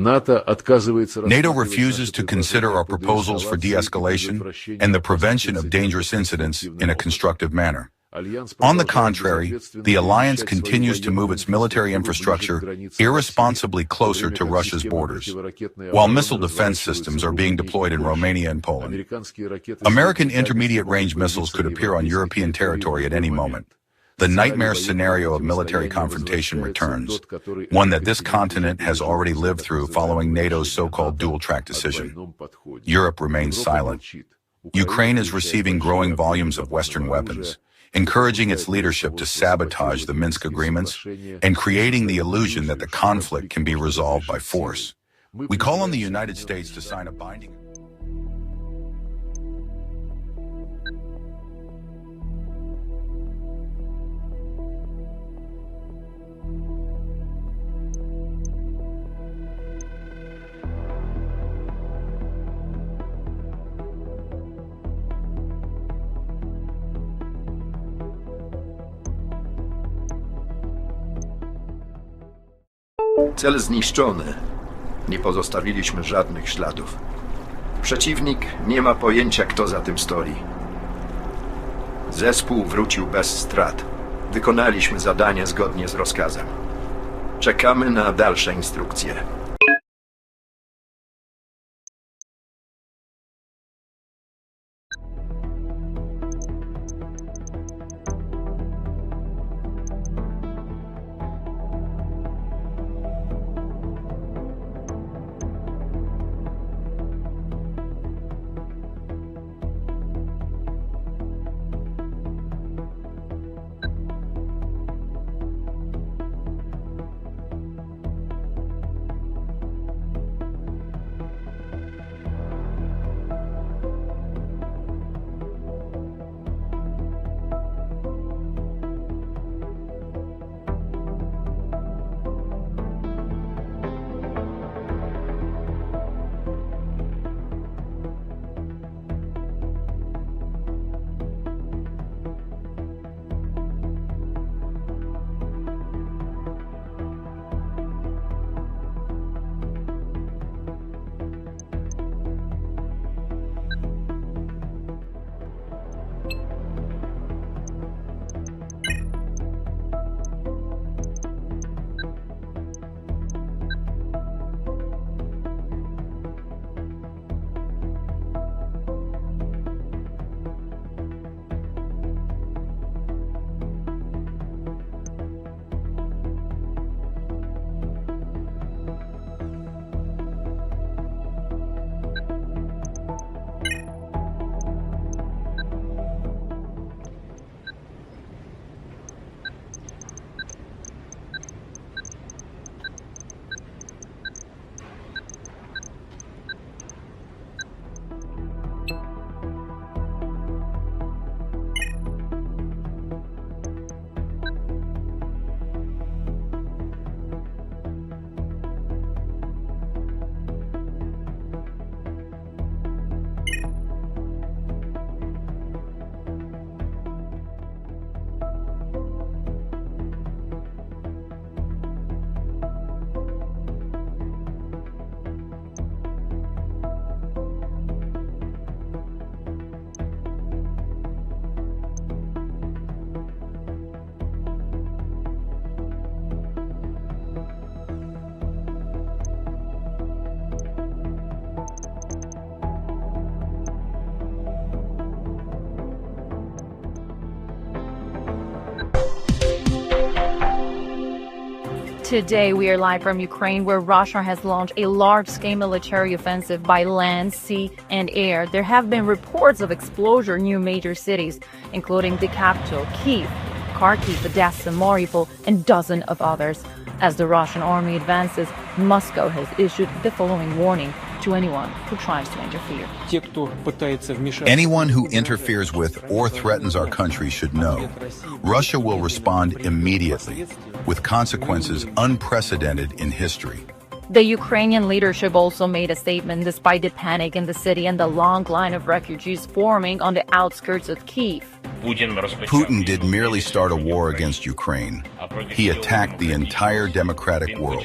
NATO refuses to consider our proposals for de-escalation and the prevention of dangerous incidents in a constructive manner. On the contrary, the alliance continues to move its military infrastructure irresponsibly closer to Russia's borders, while missile defense systems are being deployed in Romania and Poland. American intermediate-range missiles could appear on European territory at any moment. The nightmare scenario of military confrontation returns, one that this continent has already lived through following NATO's so-called dual-track decision. Europe remains silent. Ukraine is receiving growing volumes of Western weapons, encouraging its leadership to sabotage the Minsk agreements and creating the illusion that the conflict can be resolved by force. We call on the United States to sign a binding... Cel zniszczony. Nie pozostawiliśmy żadnych śladów. Przeciwnik nie ma pojęcia, kto za tym stoi. Zespół wrócił bez strat. Wykonaliśmy zadanie zgodnie z rozkazem. Czekamy na dalsze instrukcje. Today, we are live from Ukraine, where Russia has launched a large-scale military offensive by land, sea, and air. There have been reports of explosion near major cities, including the capital, Kyiv, Kharkiv, Odessa, Mariupol, and dozens of others. As the Russian army advances, Moscow has issued the following warning to anyone who tries to interfere. Anyone who interferes with or threatens our country should know Russia will respond immediately with consequences unprecedented in history. The Ukrainian leadership also made a statement despite the panic in the city and the long line of refugees forming on the outskirts of Kyiv. Putin did merely start a war against Ukraine. He attacked the entire democratic world.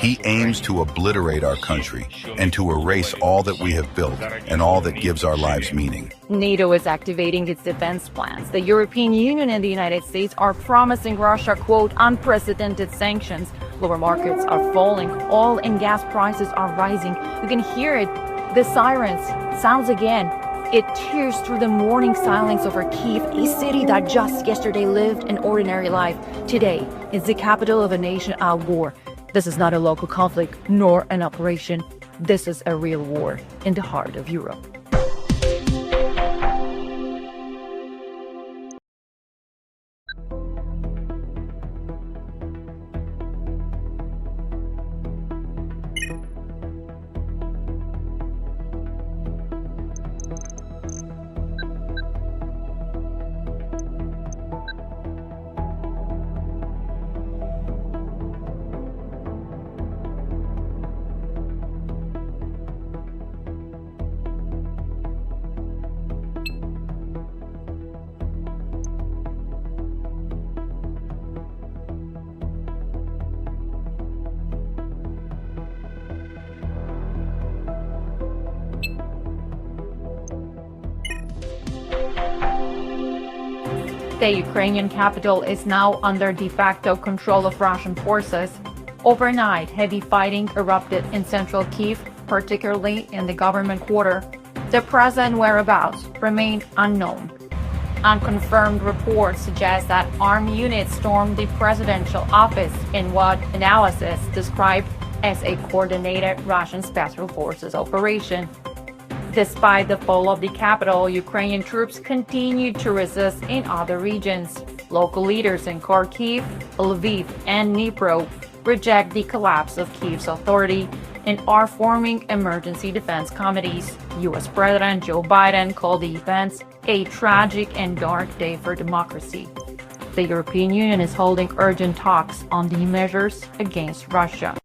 He aims to obliterate our country and to erase all that we have built and all that gives our lives meaning. NATO is activating its defense plans. The European Union and the United States are promising Russia, quote, unprecedented sanctions. Lower markets are falling. Oil and gas prices are rising. You can hear it. The sirens sounds again. It tears through the morning silence over Kyiv, a city that just yesterday lived an ordinary life. Today is the capital of a nation at war. This is not a local conflict, nor an operation. This is a real war in the heart of Europe. The Ukrainian capital is now under de facto control of Russian forces. Overnight, heavy fighting erupted in central Kyiv, particularly in the government quarter. The present whereabouts remain unknown. Unconfirmed reports suggest that armed units stormed the presidential office in what analysis described as a coordinated Russian special forces operation. Despite the fall of the capital, Ukrainian troops continued to resist in other regions. Local leaders in Kharkiv, Lviv, and Dnipro reject the collapse of Kyiv's authority and are forming emergency defense committees. U.S. President Joe Biden called the events a tragic and dark day for democracy. The European Union is holding urgent talks on the measures against Russia.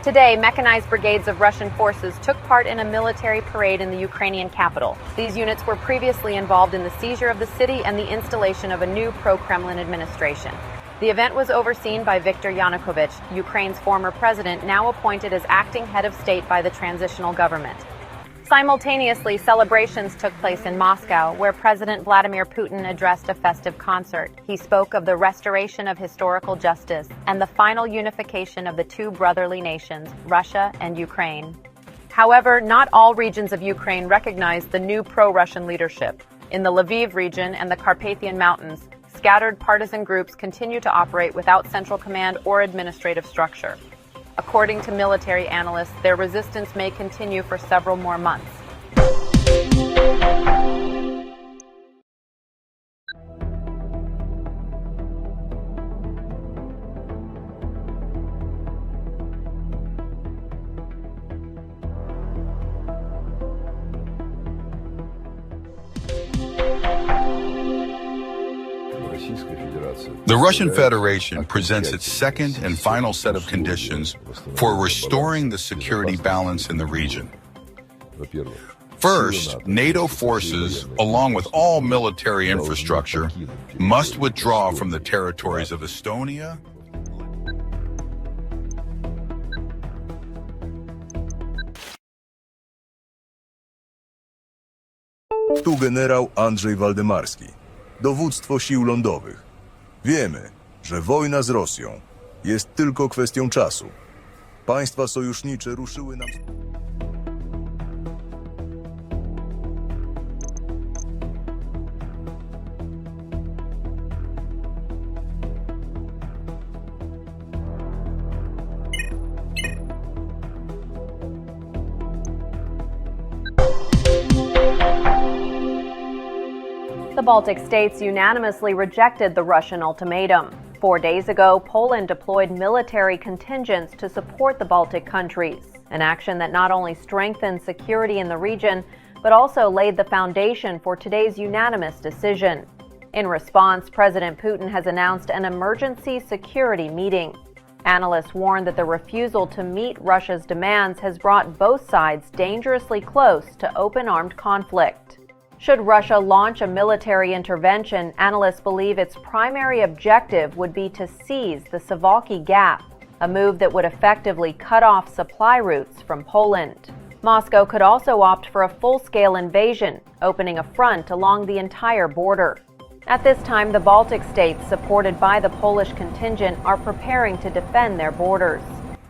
Today, mechanized brigades of Russian forces took part in a military parade in the Ukrainian capital. These units were previously involved in the seizure of the city and the installation of a new pro-Kremlin administration. The event was overseen by Viktor Yanukovych, Ukraine's former president, now appointed as acting head of state by the transitional government. Simultaneously, celebrations took place in Moscow, where President Vladimir Putin addressed a festive concert. He spoke of the restoration of historical justice and the final unification of the two brotherly nations, Russia and Ukraine. However, not all regions of Ukraine recognize the new pro-Russian leadership. In the Lviv region and the Carpathian Mountains, scattered partisan groups continue to operate without central command or administrative structure. According to military analysts, their resistance may continue for several more months. The Russian Federation presents its second and final set of conditions for restoring the security balance in the region. First, NATO forces, along with all military infrastructure, must withdraw from the territories of Estonia, Tu generał Andrzej Waldemarski, dowództwo sił lądowych. Wiemy, że wojna z Rosją jest tylko kwestią czasu. Państwa sojusznicze ruszyły nam... The Baltic states unanimously rejected the Russian ultimatum. 4 days ago, Poland deployed military contingents to support the Baltic countries, an action that not only strengthened security in the region, but also laid the foundation for today's unanimous decision. In response, President Putin has announced an emergency security meeting. Analysts warn that the refusal to meet Russia's demands has brought both sides dangerously close to open armed conflict. Should Russia launch a military intervention, analysts believe its primary objective would be to seize the Suwałki Gap, a move that would effectively cut off supply routes from Poland. Moscow could also opt for a full-scale invasion, opening a front along the entire border. At this time, the Baltic states, supported by the Polish contingent, are preparing to defend their borders.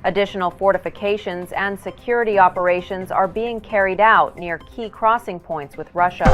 Additional fortifications and security operations are being carried out near key crossing points with Russia.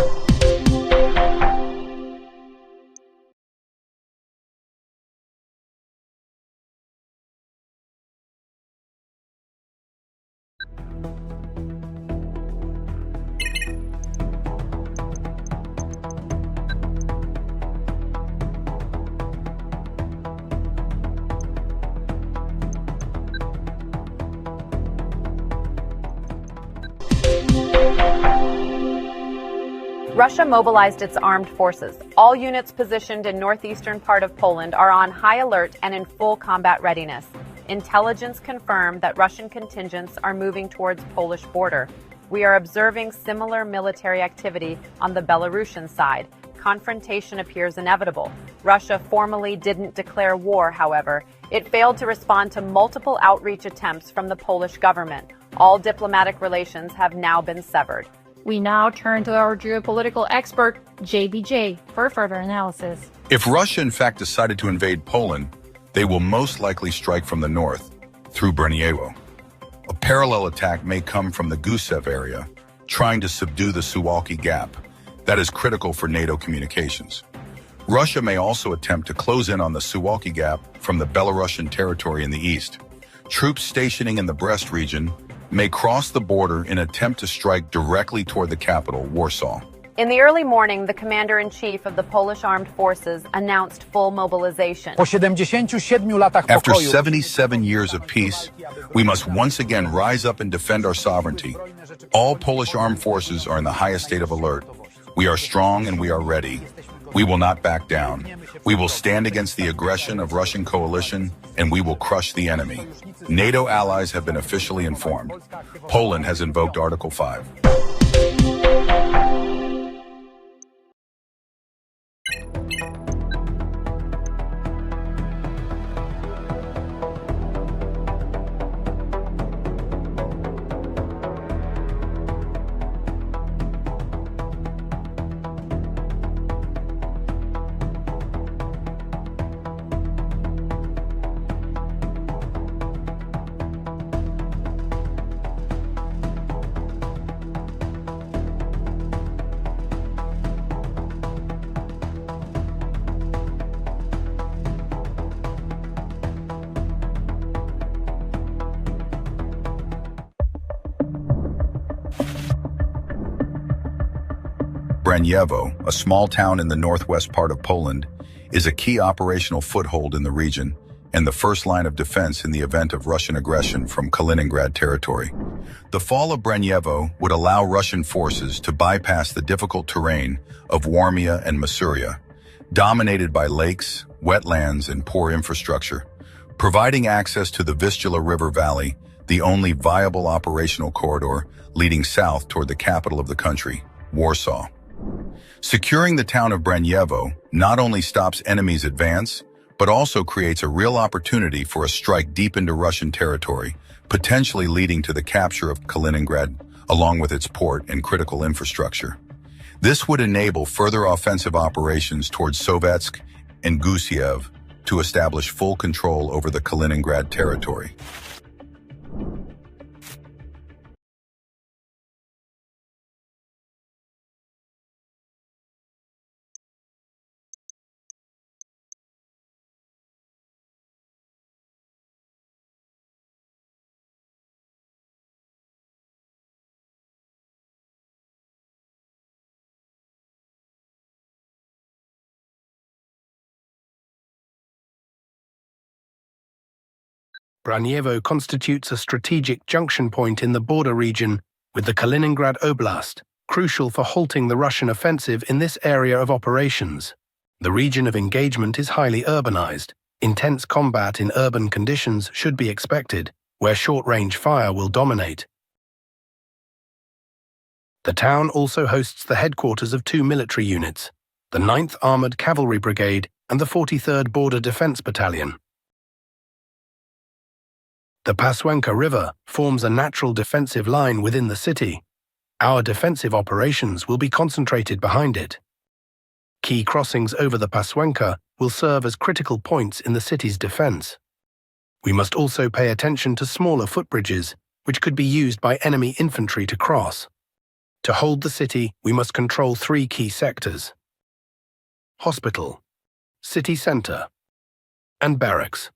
Russia mobilized its armed forces. All units positioned in northeastern part of Poland are on high alert and in full combat readiness. Intelligence confirmed that Russian contingents are moving towards Polish border. We are observing similar military activity on the Belarusian side. Confrontation appears inevitable. Russia formally didn't declare war, however. It failed to respond to multiple outreach attempts from the Polish government. All diplomatic relations have now been severed. We now turn to our geopolitical expert, JBJ, for further analysis. If Russia in fact decided to invade Poland, they will most likely strike from the north, through Braniebo. A parallel attack may come from the Gusev area, trying to subdue the Suwałki Gap. That is critical for NATO communications. Russia may also attempt to close in on the Suwałki Gap from the Belarusian territory in the east. Troops stationing in the Brest region may cross the border in an attempt to strike directly toward the capital, Warsaw. In the early morning, the commander-in-chief of the Polish Armed Forces announced full mobilization. After 77 years of peace, we must once again rise up and defend our sovereignty. All Polish armed forces are in the highest state of alert. We are strong and we are ready. We will not back down. We will stand against the aggression of Russian coalition, and we will crush the enemy. NATO allies have been officially informed. Poland has invoked Article 5. Braniewo, a small town in the northwest part of Poland, is a key operational foothold in the region and the first line of defense in the event of Russian aggression from Kaliningrad territory. The fall of Braniewo would allow Russian forces to bypass the difficult terrain of Warmia and Masuria, dominated by lakes, wetlands, and poor infrastructure, providing access to the Vistula River Valley, the only viable operational corridor leading south toward the capital of the country, Warsaw. Securing the town of Braniewo not only stops enemies' advance, but also creates a real opportunity for a strike deep into Russian territory, potentially leading to the capture of Kaliningrad, along with its port and critical infrastructure. This would enable further offensive operations towards Sovetsk and Gusiev to establish full control over the Kaliningrad territory. Braniévo constitutes a strategic junction point in the border region with the Kaliningrad Oblast, crucial for halting the Russian offensive in this area of operations. The region of engagement is highly urbanized. Intense combat in urban conditions should be expected, where short-range fire will dominate. The town also hosts the headquarters of two military units, the 9th Armored Cavalry Brigade and the 43rd Border Defense Battalion. The Paswenka River forms a natural defensive line within the city. Our defensive operations will be concentrated behind it. Key crossings over the Paswenka will serve as critical points in the city's defense. We must also pay attention to smaller footbridges, which could be used by enemy infantry to cross. To hold the city, we must control three key sectors: hospital, city center, and barracks.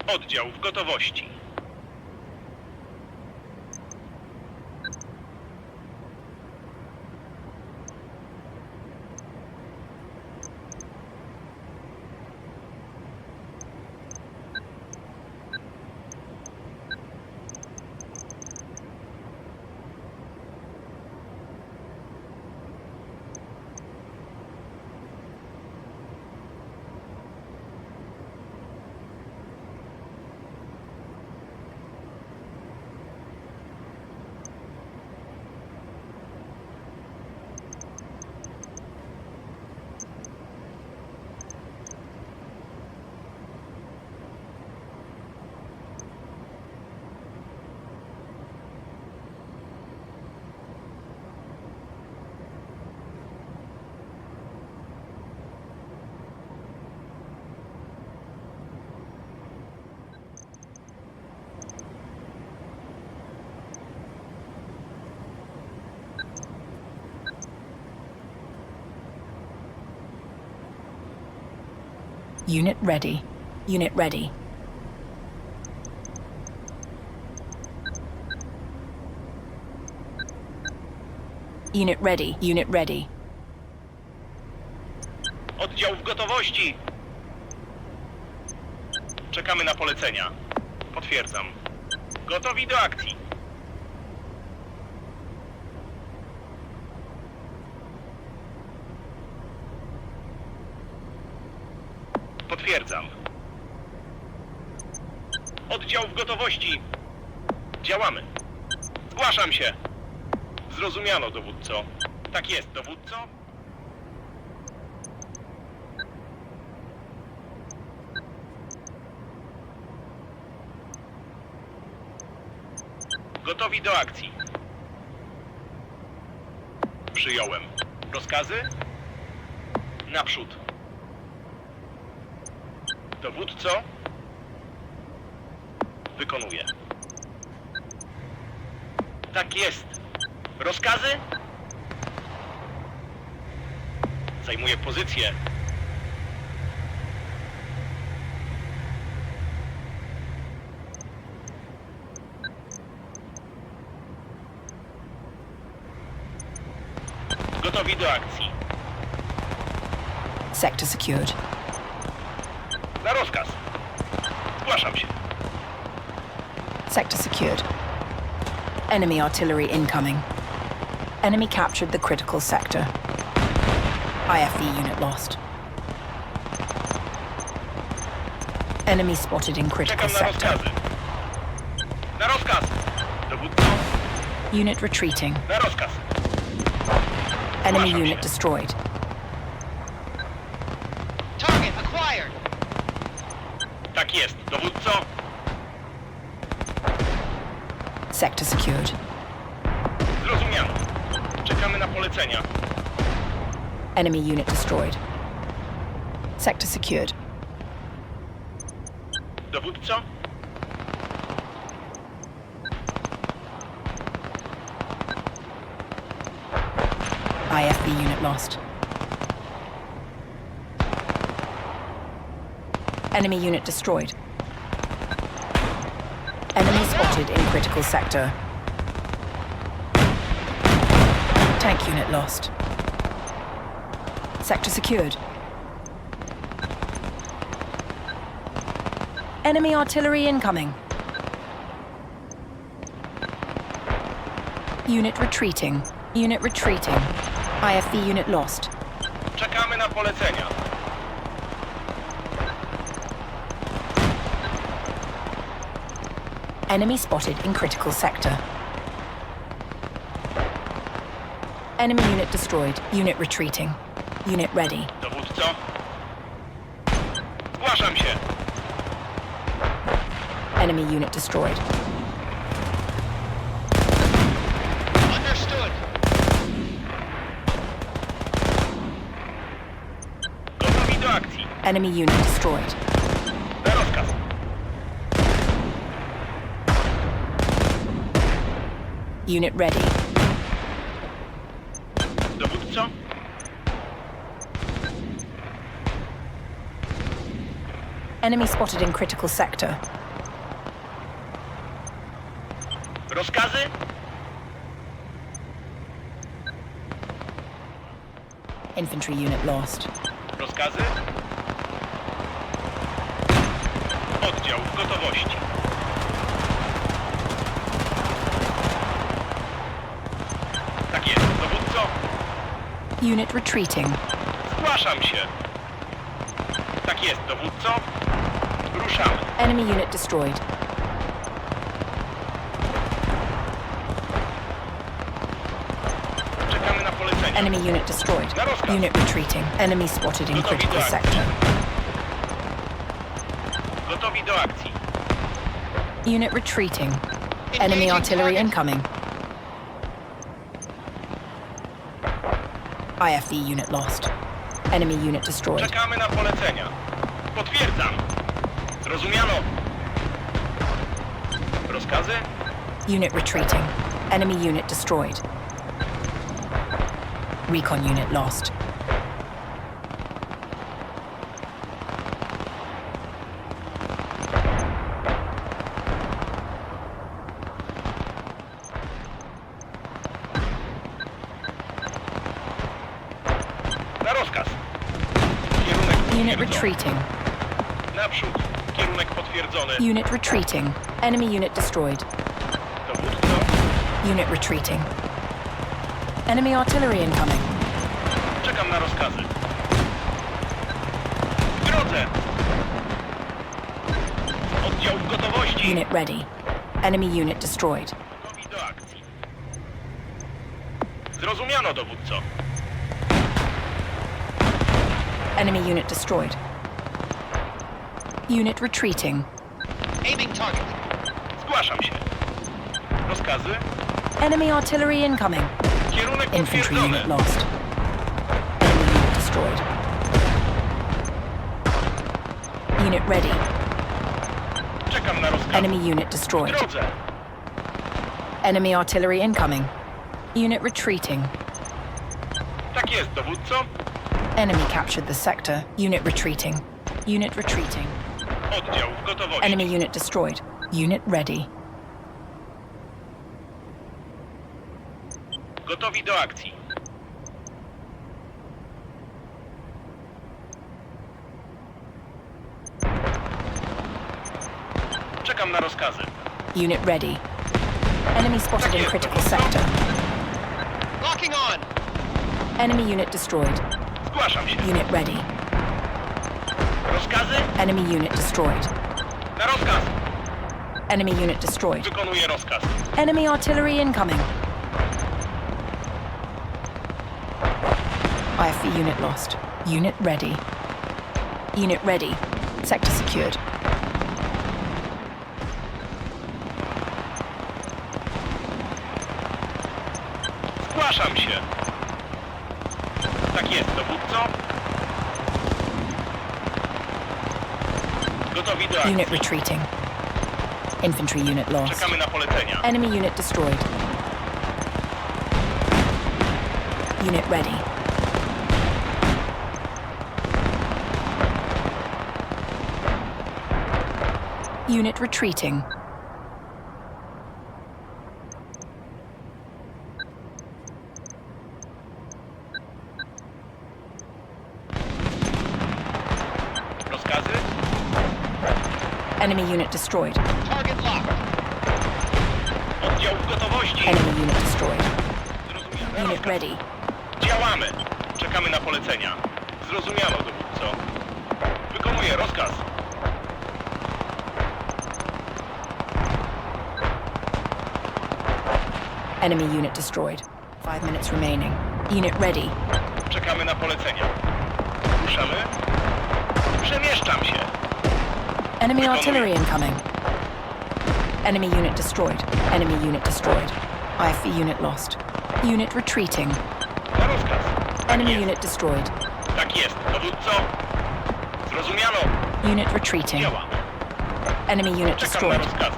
Oddział w gotowości. Unit ready. Unit ready. Unit ready. Unit ready. Oddział w gotowości. Czekamy na polecenia. Potwierdzam. Gotowi do akcji. Potwierdzam. Oddział w gotowości. Działamy. Zgłaszam się. Zrozumiano, dowódco. Tak jest, dowódco. Gotowi do akcji. Przyjąłem. Rozkazy? Naprzód. Dowódco? Wykonuję. Tak jest. Rozkazy? Zajmuję pozycję. Gotowi do akcji. Sector secured. Na rozkaz. Zgłaszam się. Sector secured. Enemy artillery incoming. Enemy captured the critical sector. IFV unit lost. Enemy spotted in critical Czekam na sector. rozkazy. Na rozkaz. Dowódco. Unit retreating. Na rozkaz. Enemy Zgłaszam unit się. destroyed. Target acquired. Tak jest, dowódco. Sector secured. Zrozumiano. Czekamy na polecenia. Enemy unit destroyed. Sector secured. Dowódco. IFV unit lost. Enemy unit destroyed. Enemy spotted in critical sector. Tank unit lost. Sector secured. Enemy artillery incoming. Unit retreating. Unit retreating. IFV unit lost. Czekamy na polecenia. Enemy spotted in critical sector. Enemy unit destroyed. Unit retreating. Unit ready. Dowódco. Zgłaszam się. Enemy unit destroyed. Understood. Gotowi do akcji. Enemy unit destroyed. Na rozkaz. Unit ready. Dowódco. Enemy spotted in critical sector. Rozkazy? Infantry unit lost. Rozkazy? Oddział w gotowości. Tak jest, dowódco. Unit retreating. Zgłaszam się. Tak jest, dowódco. Ruszamy. Enemy unit destroyed. Czekamy na polecenia. Enemy unit destroyed. Na rozkaz. Unit retreating. Enemy spotted in Gotowi critical do akcji. sector. Gotowi do akcji. Unit retreating. Enemy Engaging artillery target. incoming. IFV unit lost. Enemy unit destroyed. Czekamy na polecenia. Potwierdzam. Zrozumiano. Rozkazy? Unit retreating. Enemy unit destroyed. Recon unit lost. Unit retreating. Naprzód. Kierunek potwierdzony. Unit retreating. Enemy unit destroyed. Dowódco. Unit retreating. Enemy artillery incoming. Czekam na rozkazy. W drodze. Oddział w gotowości. Unit ready. Enemy unit destroyed. Gotowi do akcji. Zrozumiano, dowódco. Enemy unit destroyed. Unit retreating. Aiming target. Zgłaszam się. Rozkazy? Enemy artillery incoming. Kierunek Infantry potwierdzony. unit lost. Enemy unit destroyed. Unit ready. Czekam na rozkazy. Enemy unit W destroyed. drodze. Enemy artillery incoming. Unit retreating. Tak jest, dowódco. Enemy captured the sector. Unit retreating. Unit retreating. Oddział w gotowości. Enemy unit destroyed. Unit ready. Gotowi do akcji. Czekam na rozkazy. Unit ready. Enemy spotted in critical sector. Locking on. Enemy unit destroyed. Zgłaszam się. Unit ready. Rozkazy? Enemy unit destroyed. Na rozkaz. Enemy unit destroyed. Wykonuję rozkaz. Enemy artillery incoming. IFV unit lost. Unit ready. Unit ready. Sector secured. Zgłaszam się. Tak jest, dowódco. Gotowi do akcji. Unit retreating. Infantry unit lost. Czekamy na polecenia. Enemy unit destroyed. Unit ready. Unit retreating. Rozkazy? Enemy unit destroyed. Target locked. Oddział w gotowości. Enemy unit destroyed. Zrozumiano. Unit Rozkaz. ready. Działamy. Czekamy na polecenia. Zrozumiano, dowódco. Wykonuję rozkaz. Enemy unit destroyed. 5 minutes remaining. Unit ready. Czekamy na polecenia. Ruszamy. Przemieszczam się. Enemy artillery incoming. Enemy unit destroyed. Enemy unit destroyed. IFV unit lost. Unit retreating. Na rozkaz. Tak Enemy jest. unit destroyed. Tak jest, dowódco. Zrozumiano. Unit retreating. Działamy. Enemy unit Czekam na destroyed. rozkazy.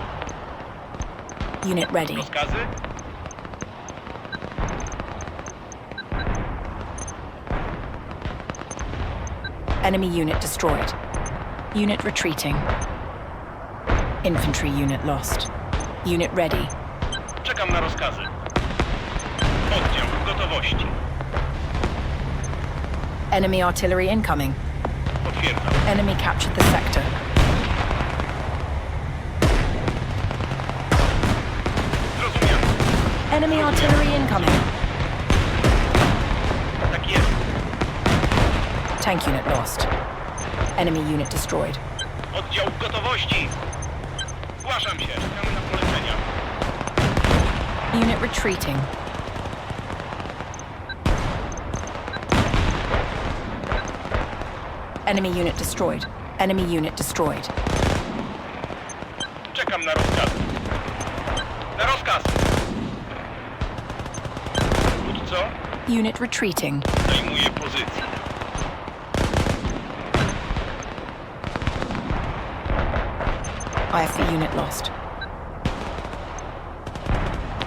Unit ready. Rozkazy? Enemy unit destroyed. Unit retreating. Infantry unit lost. Unit ready. Czekam na rozkazy. Oddział w gotowości. Enemy artillery incoming. Potwierdzam. Enemy captured the sector. Zrozumiano. Enemy artillery incoming. Tak jest. Tank unit lost. Enemy unit destroyed. Oddział w gotowości. Zgłaszam się. Czekamy na polecenia. Unit retreating. Enemy unit destroyed. Enemy unit destroyed. Czekam na rozkaz. Na rozkaz. Dowódco, Unit retreating. zajmuję pozycję. IFV unit lost.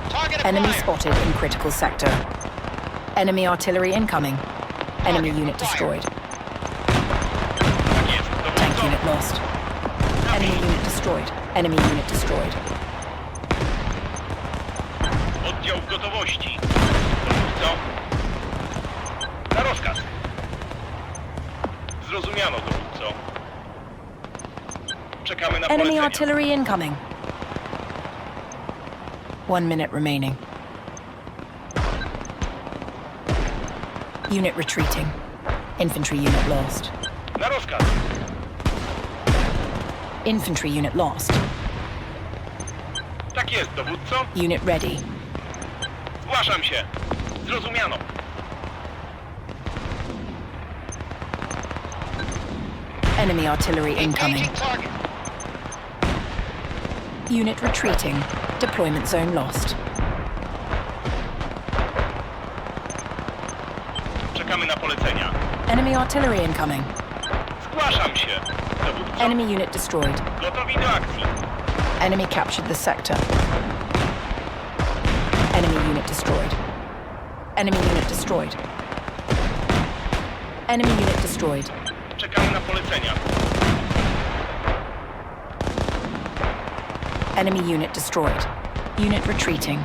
Target Enemy acquired. spotted in critical sector. Enemy artillery incoming. Enemy unit destroyed. Tak jest. Tank Dowódco, unit lost. Enemy unit destroyed. Enemy unit destroyed. oddział w gotowości. Dowódco. Na rozkaz. Zrozumiano, dowódco. Czekamy na Enemy polecenia. artillery incoming. 1 minute remaining. Unit retreating. Infantry unit lost. Na rozkaz. Infantry unit lost. Tak jest, dowódco. Unit ready. Zgłaszam się. Zrozumiano. Enemy artillery incoming. Engaging target. Unit retreating. Deployment zone lost. Czekamy na polecenia. Enemy artillery incoming. Zgłaszam się. Dowódco. Enemy unit destroyed. Gotowi do akcji. Enemy captured the sector. Enemy unit destroyed. Enemy unit destroyed. Enemy unit destroyed. Czekamy na polecenia. Enemy unit destroyed. Unit retreating.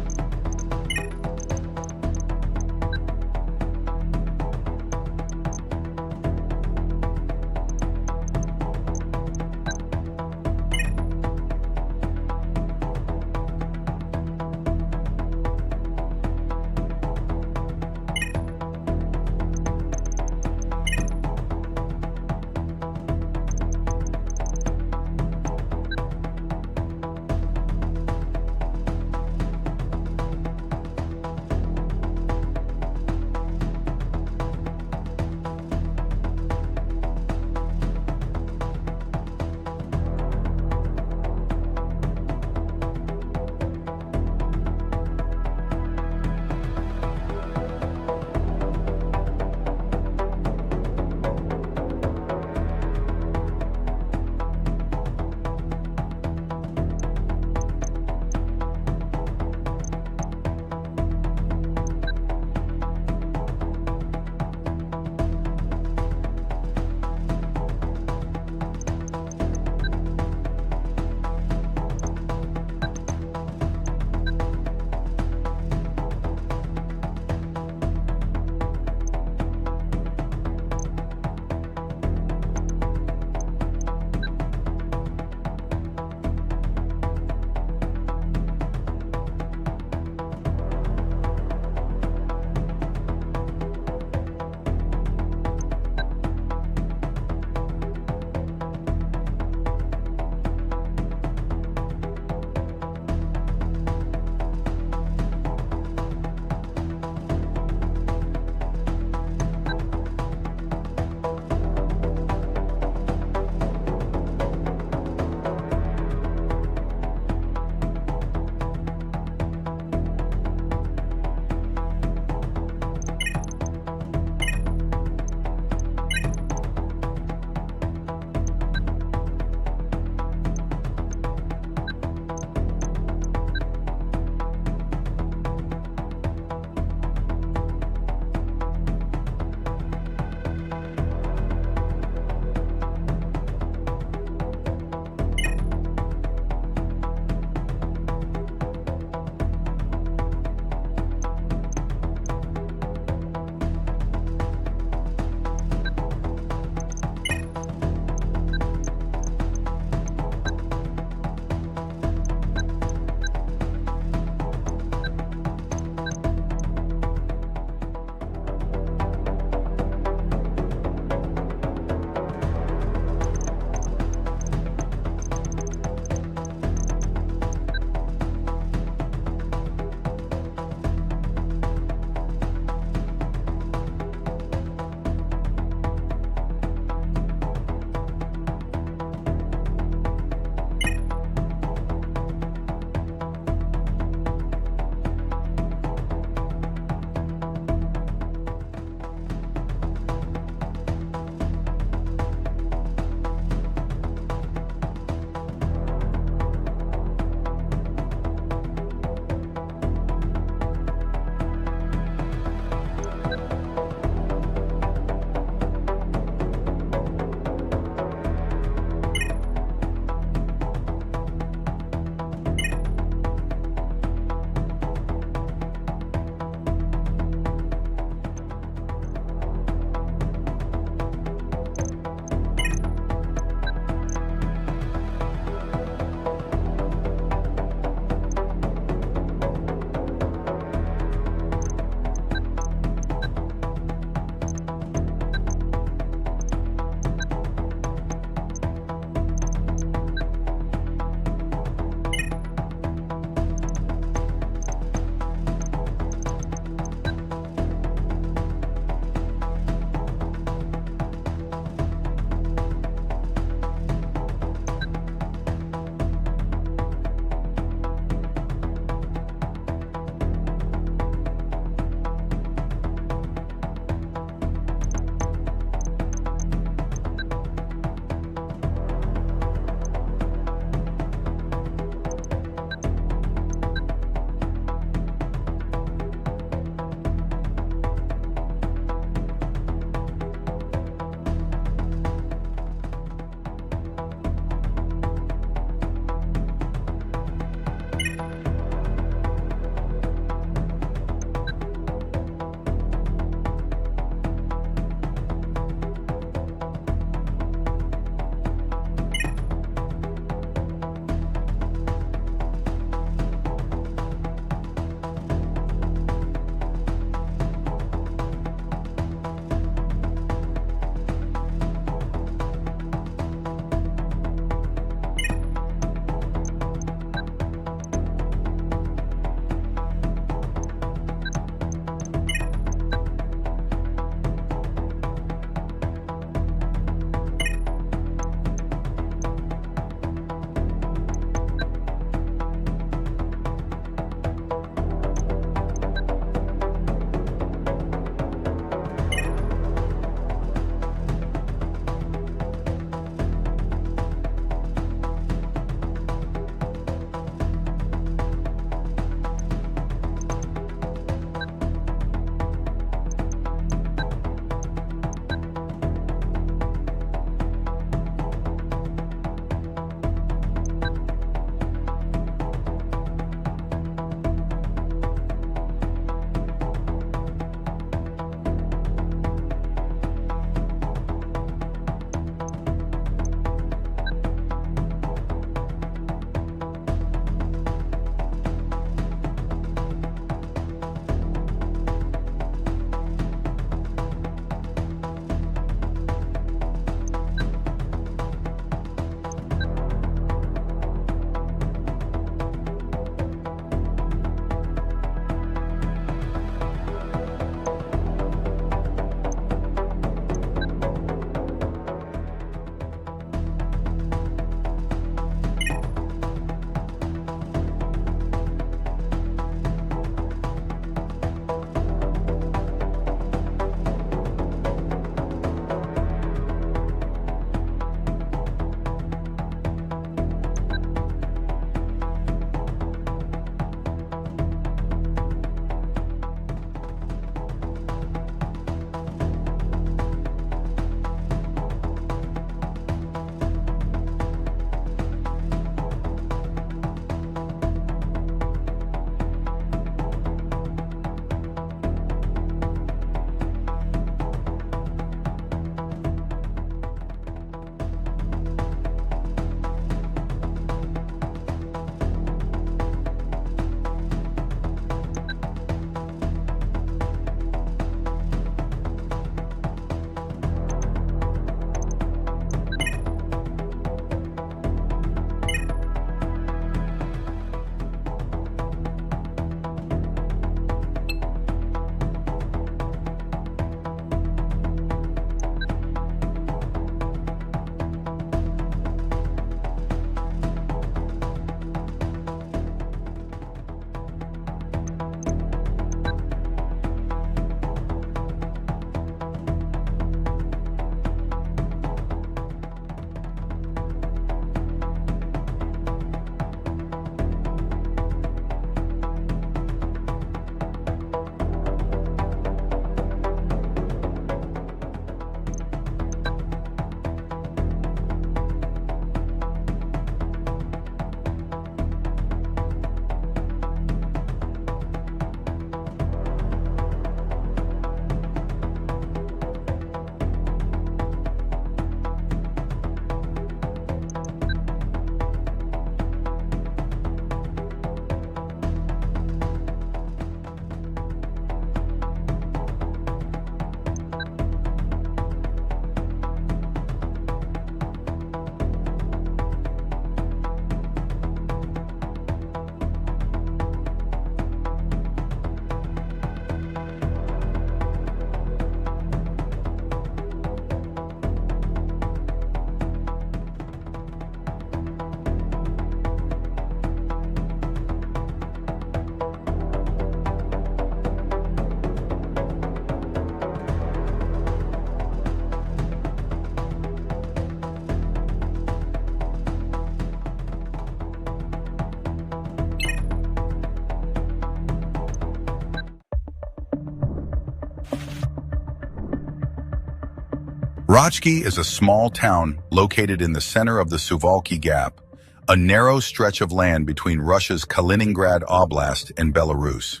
Rochki is a small town located in the center of the Suwalki Gap, a narrow stretch of land between Russia's Kaliningrad Oblast and Belarus.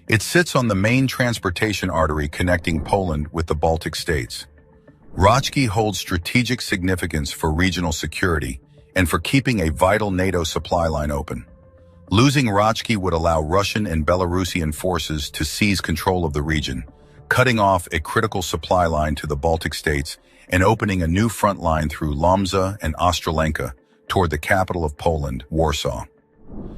It sits on the main transportation artery connecting Poland with the Baltic states. Rochki holds strategic significance for regional security and for keeping a vital NATO supply line open. Losing Rochki would allow Russian and Belarusian forces to seize control of the region, cutting off a critical supply line to the Baltic states and opening a new front line through Lomza and Ostrolenka toward the capital of Poland, Warsaw.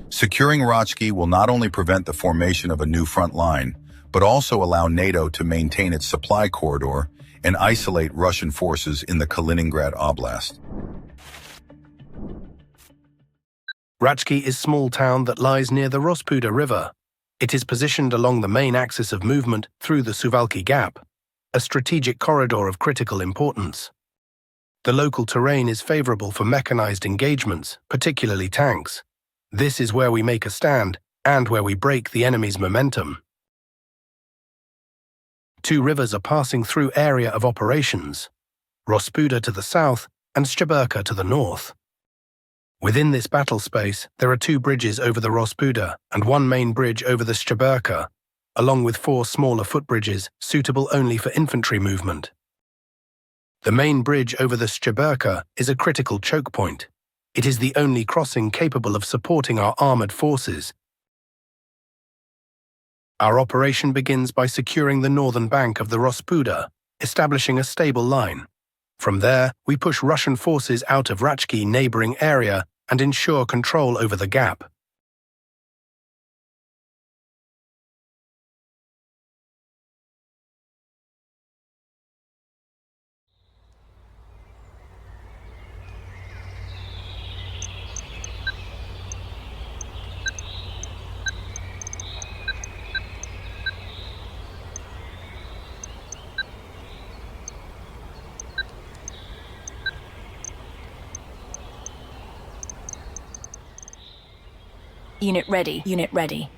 Securing Rochki will not only prevent the formation of a new front line, but also allow NATO to maintain its supply corridor and isolate Russian forces in the Kaliningrad Oblast. Rochki is a small town that lies near the Rospuda River. It is positioned along the main axis of movement through the Suwalki Gap, a strategic corridor of critical importance. The local terrain is favorable for mechanized engagements, particularly tanks. This is where we make a stand and where we break the enemy's momentum. Two rivers are passing through area of operations, Rospuda to the south and Szczeberka to the north. Within this battle space, there are two bridges over the Rospuda and one main bridge over the Szczeberka, along with four smaller footbridges suitable only for infantry movement. The main bridge over the Szczeberka is a critical choke point. It is the only crossing capable of supporting our armored forces. Our operation begins by securing the northern bank of the Rospuda, establishing a stable line. From there, we push Russian forces out of Rochki neighboring area and ensure control over the gap. Unit ready. Unit ready.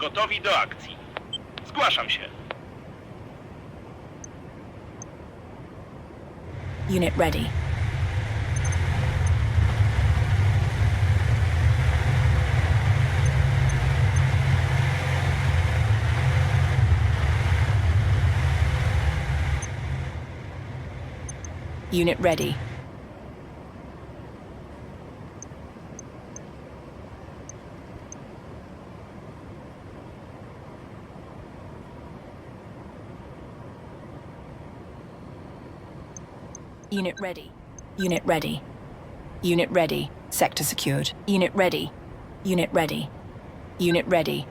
Gotowi do akcji. Zgłaszam się. Unit ready. Unit ready. Unit ready. Unit ready. Unit ready. Sector secured. Unit ready. Unit ready. Unit ready.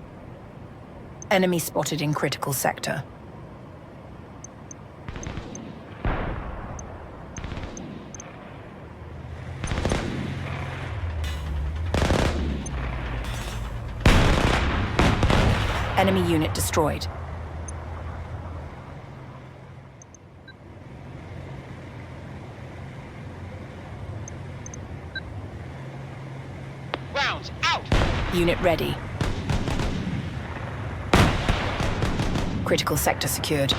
Enemy spotted in critical sector. Enemy unit destroyed. Rounds out! Unit ready. Critical sector secured.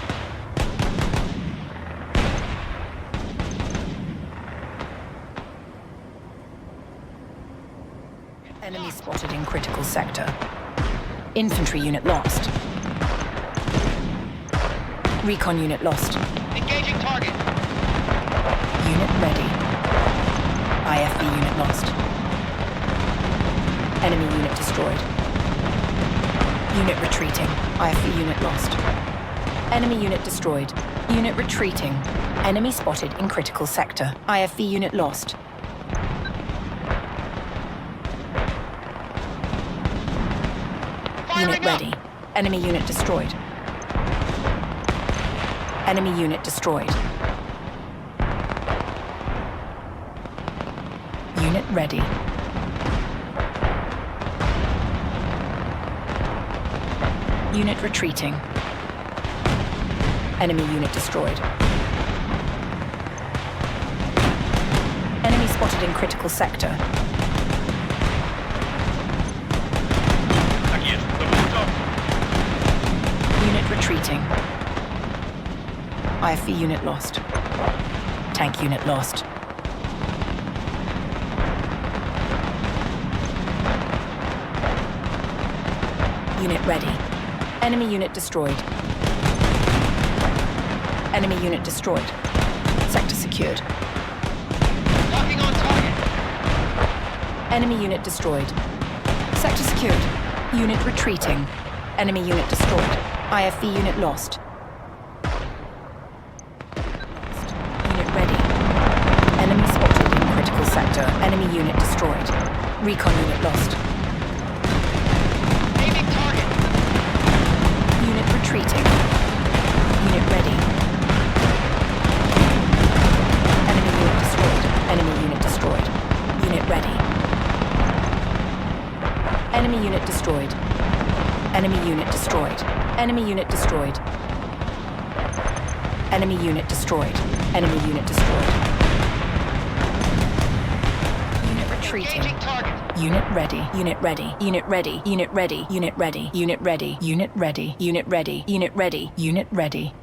Enemy spotted in critical sector. Infantry unit lost. Recon unit lost. Engaging target. Unit ready. IFV unit lost. Enemy unit destroyed. Unit retreating. IFV unit lost. Enemy unit destroyed. Unit retreating. Enemy spotted in critical sector. IFV unit lost. Unit ready. Enemy unit destroyed. Enemy unit destroyed. Unit ready. Unit retreating. Enemy unit destroyed. Enemy spotted in critical sector. Tak jest, dowódco. Unit retreating. IFV unit lost. Tank unit lost. Unit ready. Enemy unit destroyed. Enemy unit destroyed. Sector secured. Locking on target. Enemy unit destroyed. Sector secured. Unit retreating. Enemy unit destroyed. IFV unit lost. Unit ready. Enemy spotted in critical sector. Enemy unit destroyed. Recon unit lost. Aiming target. Unit retreating. Unit ready. Enemy unit destroyed. Enemy unit destroyed. Unit ready. Enemy unit destroyed. Enemy unit destroyed. Enemy unit destroyed. Enemy unit destroyed. Enemy unit destroyed. Unit retreating. Engaging target. Unit ready. Unit ready. Unit ready. Unit ready. Unit ready. Unit ready. Unit ready. Unit ready. Unit ready. Unit ready.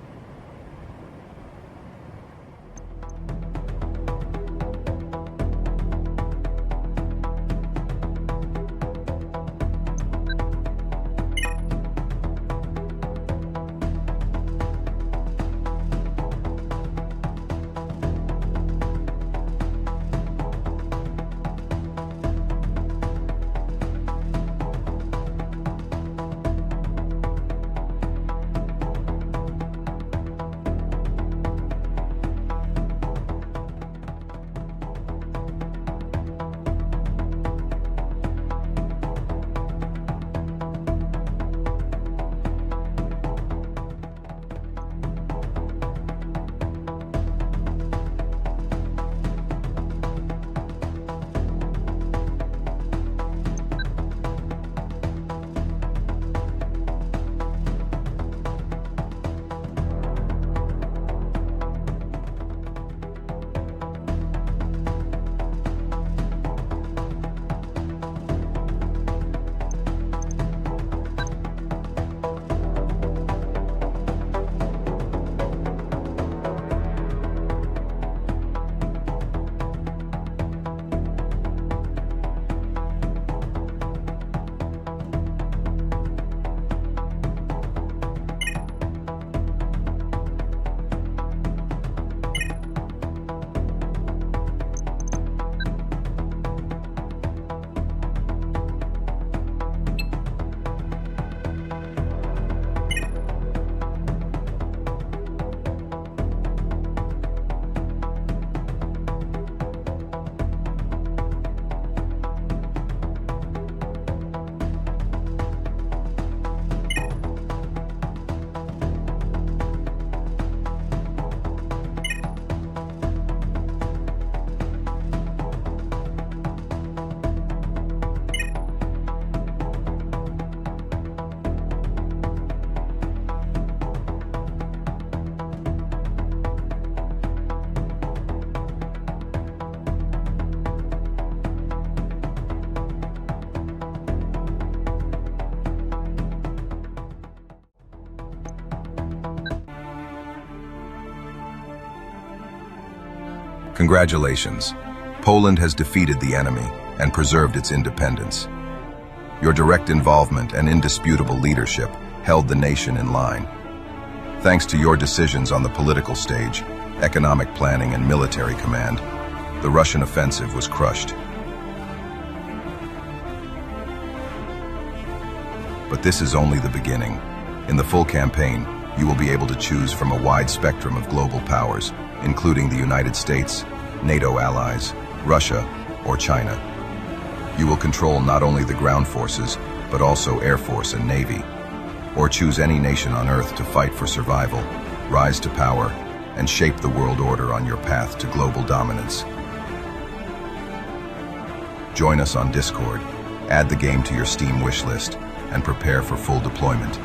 Congratulations. Poland has defeated the enemy and preserved its independence. Your direct involvement and indisputable leadership held the nation in line. Thanks to your decisions on the political stage, economic planning, and military command, the Russian offensive was crushed. But this is only the beginning. In the full campaign, you will be able to choose from a wide spectrum of global powers, including the United States, NATO allies, Russia, or China. You will control not only the ground forces, but also Air Force and Navy, or choose any nation on Earth to fight for survival, rise to power, and shape the world order on your path to global dominance. Join us on Discord, add the game to your Steam wishlist, and prepare for full deployment.